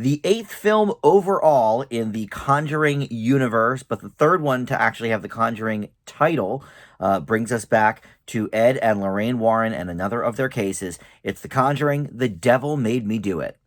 the eighth film overall in the Conjuring universe, but the third one to actually have the Conjuring title. Brings us back to Ed and Lorraine Warren and another of their cases. It's The Conjuring, The Devil Made Me Do It.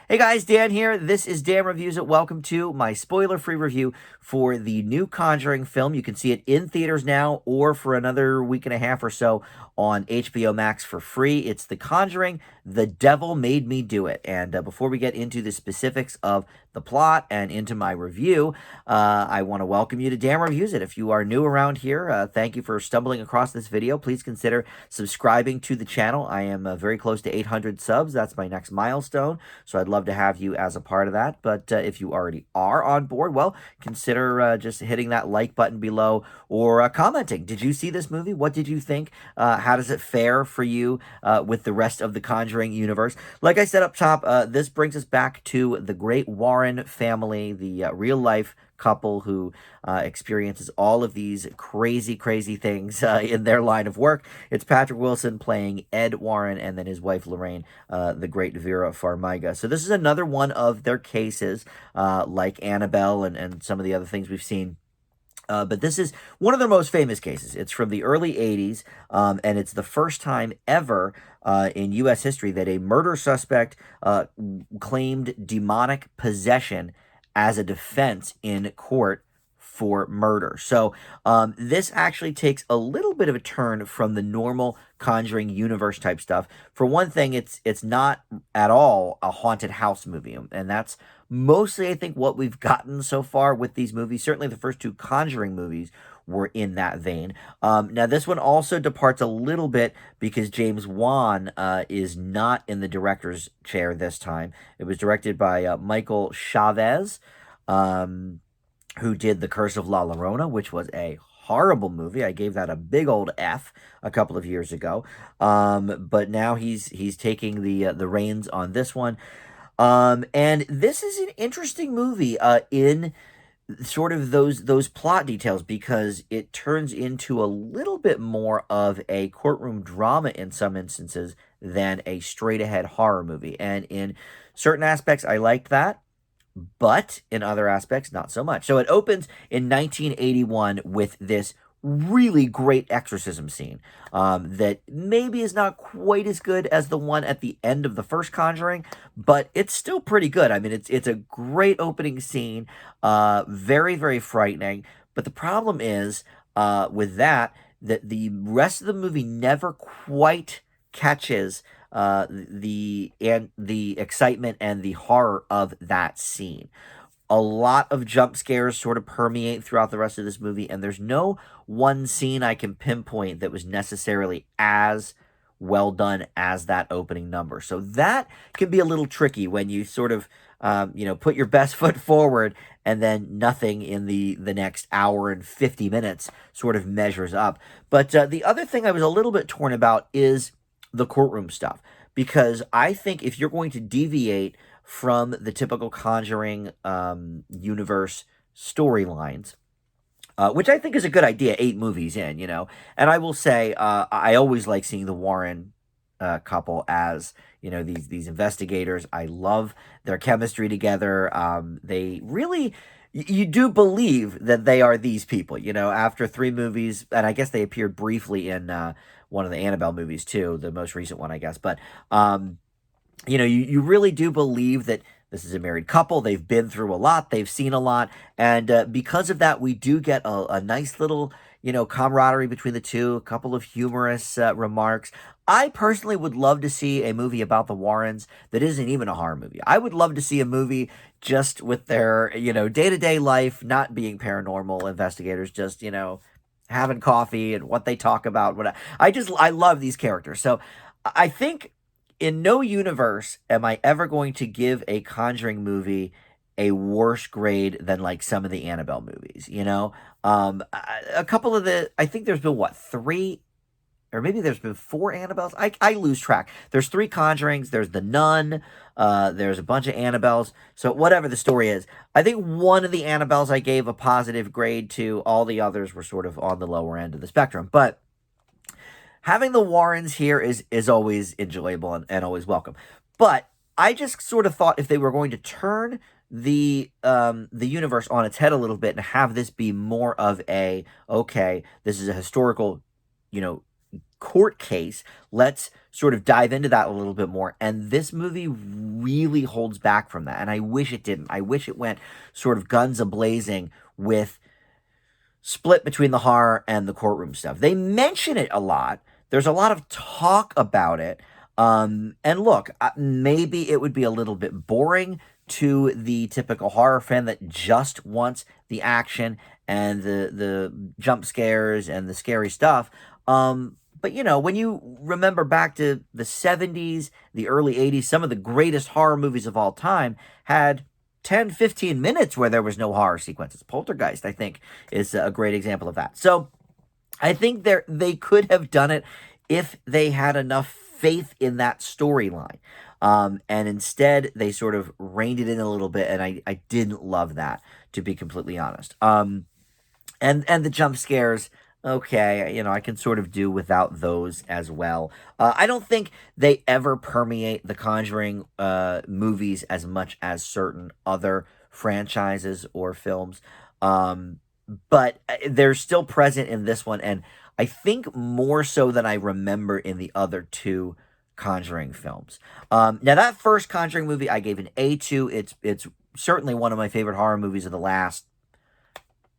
Hey guys, Dan here. This is Dan Reviews It. Welcome to my spoiler-free review for the new Conjuring film. You can see it in theaters now or for another week and a half or so on HBO Max for free. It's The Conjuring, The Devil Made Me Do It. And before we get into the specifics of the plot and into my review, I want to welcome you to Dan Reviews It. If you are new around here, thank you for stumbling across this video. Please consider subscribing to the channel. I am very close to 800 subs. That's my next milestone, so I'd love to have you as a part of that. But if you already are on board, well, consider just hitting that like button below or commenting. Did you see this movie? What did you think? How does it fare for you with the rest of the Conjuring universe? Like I said up top, this brings us back to the great Warren family, the real-life couple who experiences all of these crazy things in their line of work. It's Patrick Wilson playing Ed Warren and then his wife Lorraine, the great Vera Farmiga. So this is another one of their cases, like Annabelle and some of the other things we've seen. But this is one of their most famous cases. It's from the early 80s, and it's the first time ever in U.S. history that a murder suspect claimed demonic possession as a defense in court for murder. So this actually takes a little bit of a turn from the normal Conjuring universe type stuff. For one thing, it's not at all a haunted house movie, and that's mostly, I think, what we've gotten so far with these movies. Certainly the first two Conjuring movies were in that vein. Now, this one also departs a little bit because James Wan is not in the director's chair this time. It was directed by Michael Chavez, who did The Curse of La Llorona, which was a horrible movie. I gave that a big old F a couple of years ago. But now he's taking the reins on this one. And this is an interesting movie in sort of those plot details because it turns into a little bit more of a courtroom drama in some instances than a straight ahead horror movie. And in certain aspects, I liked that, but in other aspects, not so much. So it opens in 1981 with this really great exorcism scene that maybe is not quite as good as the one at the end of the first Conjuring, but it's still pretty good. I mean, it's a great opening scene, very frightening. But the problem is with that the rest of the movie never quite catches the excitement and the horror of that scene. A lot of jump scares sort of permeate throughout the rest of this movie, and there's no one scene I can pinpoint that was necessarily as well done as that opening number. So that can be a little tricky when you sort of put your best foot forward and then nothing in the next hour and 50 minutes sort of measures up. But the other thing I was a little bit torn about is the courtroom stuff, because I think if you're going to deviate from the typical Conjuring universe storylines, which I think is a good idea, 8 movies in, and I will say I always like seeing the Warren couple as these investigators. I love their chemistry together. They really, you do believe that they are these people, after 3 movies, and I guess they appeared briefly in one of the Annabelle movies too, the most recent one, I guess. But you really do believe that this is a married couple. They've been through a lot. They've seen a lot. And because of that, we do get a nice little, camaraderie between the two, a couple of humorous remarks. I personally would love to see a movie about the Warrens that isn't even a horror movie. I would love to see a movie just with their, day-to-day life, not being paranormal investigators, just, having coffee and what they talk about. I love these characters. So I think in no universe am I ever going to give a Conjuring movie a worse grade than like some of the Annabelle movies, a couple of I think there's been 3 or maybe there's been four Annabelles. I lose track. There's three Conjurings. There's the Nun. There's a bunch of Annabelles. So whatever the story is, I think one of the Annabelles I gave a positive grade to. All the others were sort of on the lower end of the spectrum. But having the Warrens here is always enjoyable and always welcome. But I just sort of thought if they were going to turn the universe on its head a little bit and have this be more of a, okay, this is a historical, you know, court case. Let's sort of dive into that a little bit more. And this movie really holds back from that. And I wish it didn't. I wish it went sort of guns a blazing with split between the horror and the courtroom stuff. They mention it a lot. There's a lot of talk about it. And look, maybe it would be a little bit boring to the typical horror fan that just wants the action and the jump scares and the scary stuff. But you know, when you remember back to the 70s, the early 80s, some of the greatest horror movies of all time had 10, 15 minutes where there was no horror sequences. Poltergeist, I think, is a great example of that. So I think they could have done it if they had enough faith in that storyline. And instead, they sort of reined it in a little bit, and I didn't love that, to be completely honest. And the jump scares, okay, you know, I can sort of do without those as well. I don't think they ever permeate the Conjuring movies as much as certain other franchises or films. But they're still present in this one, and I think more so than I remember in the other two Conjuring films. Now that first Conjuring movie I gave an A to. It's certainly one of my favorite horror movies of the last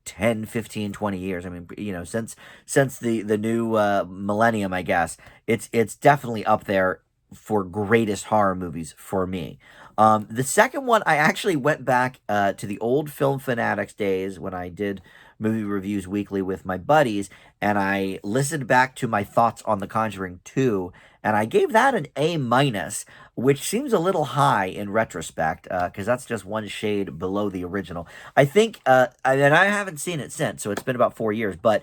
10, 15, 20 years. I mean, you know, since the new millennium, I guess. It's definitely up there for greatest horror movies for me. The second one, I actually went back to the old Film Fanatics days when I did movie reviews weekly with my buddies, and I listened back to my thoughts on The Conjuring 2, and I gave that an A minus, which seems a little high in retrospect, because that's just one shade below the original. I think, and I haven't seen it since, so it's been about 4 years, but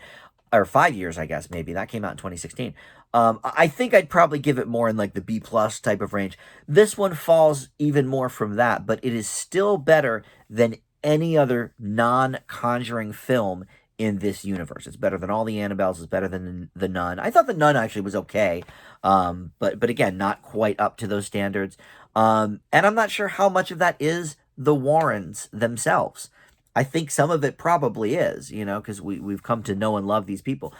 or 5 years, I guess, maybe. That came out in 2016. I think I'd probably give it more in like the B plus type of range. This one falls even more from that, but it is still better than any other non-Conjuring film in this universe. It's better than all the Annabelles. It's better than the Nun. I thought the Nun actually was okay, but again, not quite up to those standards. And I'm not sure how much of that is the Warrens themselves. I think some of it probably is, you know, because we've come to know and love these people.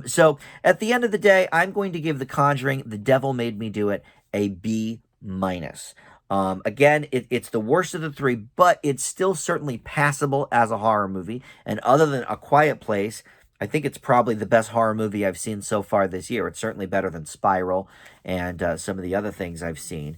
So at the end of the day, I'm going to give The Conjuring, The Devil Made Me Do It, a B minus. Again, it's the worst of the three, but it's still certainly passable as a horror movie. And other than A Quiet Place, I think it's probably the best horror movie I've seen so far this year. It's certainly better than Spiral and some of the other things I've seen.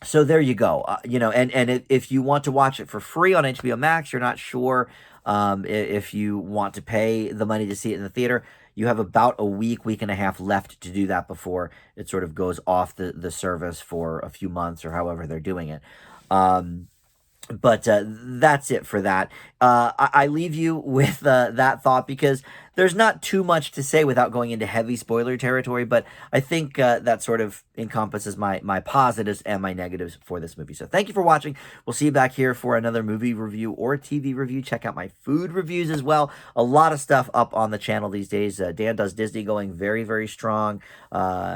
So there you go. You know, and if you want to watch it for free on HBO Max, you're not sure if you want to pay the money to see it in the theater, you have about a week and a half left to do that before it sort of goes off the service for a few months or however they're doing it. But that's it for that. I leave you with that thought because there's not too much to say without going into heavy spoiler territory, but I think that sort of encompasses my positives and my negatives for this movie. So thank you for watching. We'll see you back here for another movie review or TV review. Check out my food reviews as well. A lot of stuff up on the channel these days. Dan Does Disney going very, very strong.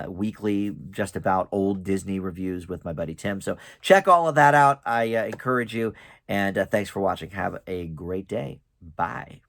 Weekly, just about old Disney reviews with my buddy Tim. So check all of that out. I encourage you. And thanks for watching. Have a great day. Bye.